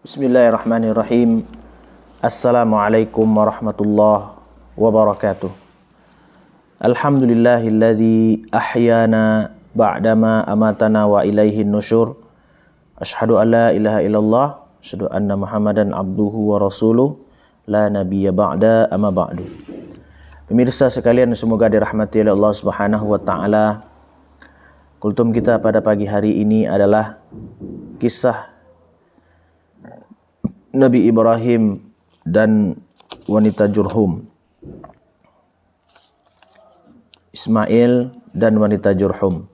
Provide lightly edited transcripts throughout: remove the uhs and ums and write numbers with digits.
Bismillahirrahmanirrahim. Assalamualaikum warahmatullahi wabarakatuh. Alhamdulillahilladzi ahyana ba'dama amatana wa ilaihin nusyur. Asyhadu an la ilaha illallah, asyhadu anna Muhammadan abduhu wa rasuluh, la nabiyya ba'da amma ba'du. Pemirsa sekalian, semoga dirahmati oleh Allah Subhanahu wa taala. Kultum kita pada pagi hari ini adalah kisah Nabi Ibrahim dan wanita Jurhum. Ismail dan wanita Jurhum.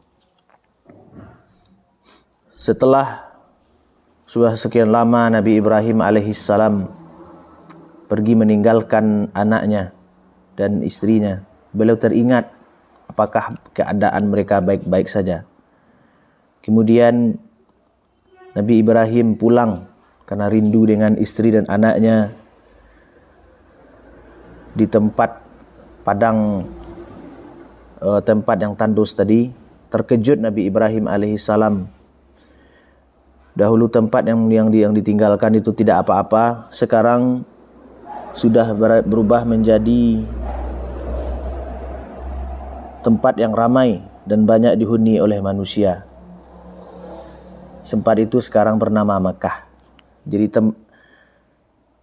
Setelah sudah sekian lama Nabi Ibrahim alaihissalam pergi meninggalkan anaknya dan istrinya, beliau teringat apakah keadaan mereka baik-baik saja. Kemudian Nabi Ibrahim pulang karena rindu dengan istri dan anaknya di tempat padang, tempat yang tandus tadi. Terkejut Nabi Ibrahim alaihissalam. Dahulu tempat yang ditinggalkan itu tidak apa-apa, sekarang sudah berubah menjadi tempat yang ramai dan banyak dihuni oleh manusia. Tempat itu sekarang bernama Mekah. Jadi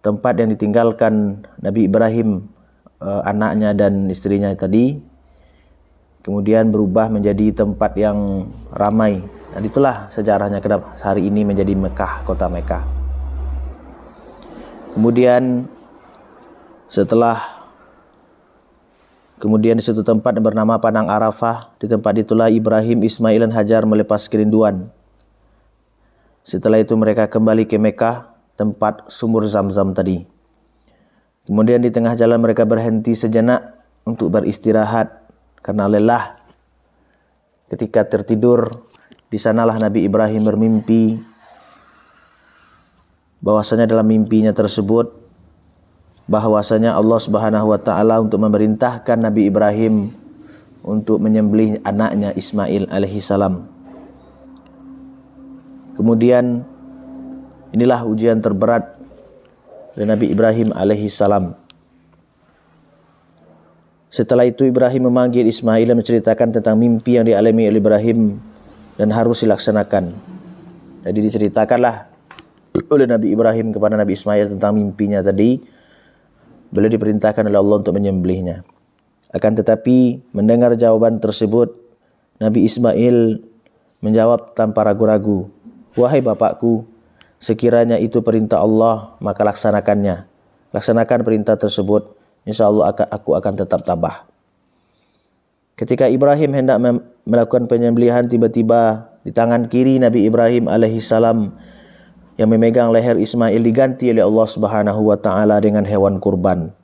tempat yang ditinggalkan Nabi Ibrahim, anaknya dan istrinya tadi, kemudian berubah menjadi tempat yang ramai. Dan itulah sejarahnya kenapa hari ini menjadi Mekah, kota Mekah. Kemudian di suatu tempat yang bernama Padang Arafah, di tempat itulah Ibrahim, Ismail dan Hajar melepas kerinduan. Setelah itu mereka kembali ke Mekah, tempat sumur Zam-Zam tadi. Kemudian di tengah jalan mereka berhenti sejenak untuk beristirahat karena lelah. Ketika tertidur, di sanalah Nabi Ibrahim bermimpi bahwasanya dalam mimpinya tersebut bahwasanya Allah Subhanahu wa taala untuk memerintahkan Nabi Ibrahim untuk menyembelih anaknya Ismail alaihissalam. Kemudian inilah ujian terberat dari Nabi Ibrahim alaihissalam. Setelah itu Ibrahim memanggil Ismail dan menceritakan tentang mimpi yang dialami oleh Ibrahim dan harus dilaksanakan. Jadi diceritakanlah oleh Nabi Ibrahim kepada Nabi Ismail tentang mimpinya tadi. Beliau diperintahkan oleh Allah untuk menyembelihnya. Akan tetapi mendengar jawaban tersebut, Nabi Ismail menjawab tanpa ragu-ragu, "Wahai bapakku, sekiranya itu perintah Allah, maka laksanakannya. Laksanakan perintah tersebut, insya Allah aku akan tetap tabah." Ketika Ibrahim hendak melakukan penyembelihan, tiba-tiba di tangan kiri Nabi Ibrahim alaihissalam yang memegang leher Ismail diganti oleh Allah Subhanahu wa taala dengan hewan kurban.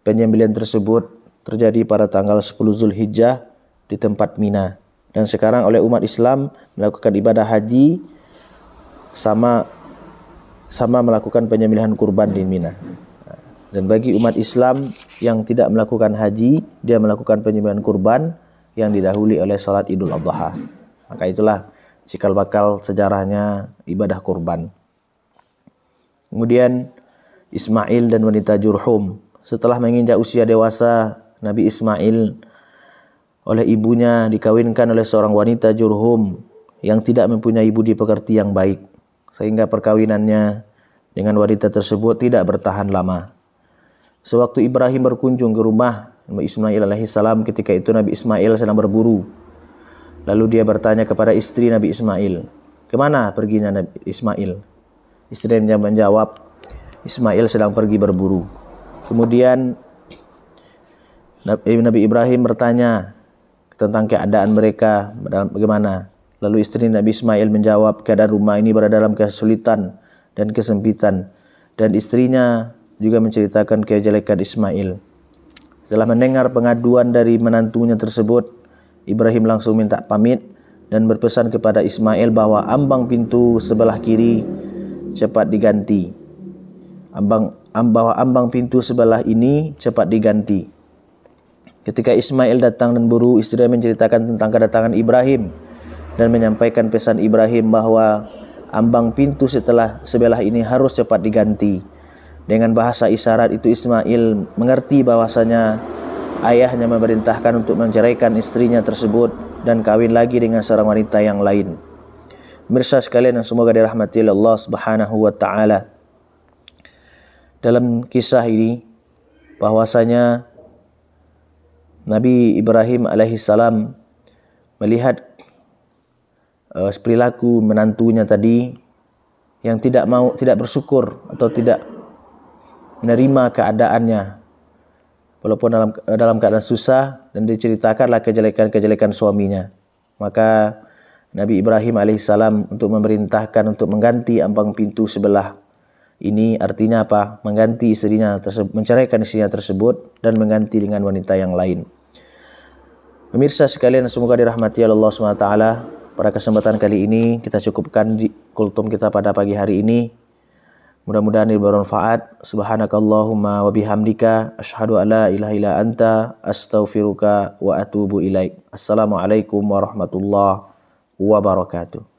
Penyembelihan tersebut terjadi pada tanggal 10 Zulhijjah di tempat Mina. Dan sekarang oleh umat Islam melakukan ibadah haji sama melakukan penyembelihan kurban di Mina. Dan bagi umat Islam yang tidak melakukan haji, dia melakukan penyembelihan kurban yang didahului oleh salat Idul Adha. Maka itulah cikal bakal sejarahnya ibadah kurban. Kemudian Ismail dan wanita Jurhum. Setelah menginjak usia dewasa, Nabi Ismail oleh ibunya dikawinkan oleh seorang wanita Jurhum yang tidak mempunyai budi pekerti yang baik, sehingga perkawinannya dengan wanita tersebut tidak bertahan lama. Sewaktu Ibrahim berkunjung ke rumah Nabi Ismail alaihissalam, ketika itu Nabi Ismail sedang berburu. Lalu dia bertanya kepada istri Nabi Ismail, "Kemana perginya Nabi Ismail?" Istrinya menjawab, "Ismail sedang pergi berburu." Kemudian Nabi Ibrahim bertanya tentang keadaan mereka bagaimana. Lalu istri Nabi Ismail menjawab, "Keadaan rumah ini berada dalam kesulitan dan kesempitan." Dan istrinya juga menceritakan kejelekan Ismail. Setelah mendengar pengaduan dari menantunya tersebut, Ibrahim langsung minta pamit dan berpesan kepada Ismail bahwa ambang pintu sebelah kiri cepat diganti. Ambang pintu sebelah ini cepat diganti. Ketika Ismail datang dan buru, istrinya menceritakan tentang kedatangan Ibrahim dan menyampaikan pesan Ibrahim bahwa ambang pintu sebelah ini harus cepat diganti. Dengan bahasa isyarat itu Ismail mengerti bahwasanya ayahnya memerintahkan untuk menceraikan istrinya tersebut dan kawin lagi dengan seorang wanita yang lain. Pemirsa sekalian yang semoga dirahmati Allah Subhanahu wa taala. Dalam kisah ini bahwasanya Nabi Ibrahim alaihissalam melihat perilaku menantunya tadi yang tidak bersyukur atau tidak menerima keadaannya walaupun dalam keadaan susah, dan diceritakanlah kejelekan-kejelekan suaminya. Maka Nabi Ibrahim alaihissalam untuk memerintahkan untuk mengganti ambang pintu sebelah ini, artinya apa? Mengganti istrinya tersebut, menceraikan istrinya tersebut dan mengganti dengan wanita yang lain. Pemirsa sekalian semoga dirahmati Allah SWT. Pada kesempatan kali ini kita cukupkan di kultum kita pada pagi hari ini. Mudah-mudahan ini bermanfaat. Subhanakallahumma wa bihamdika asyhadu an la ilaha illa anta astaghfiruka wa atubu ilaik. Assalamualaikum warahmatullahi wabarakatuh.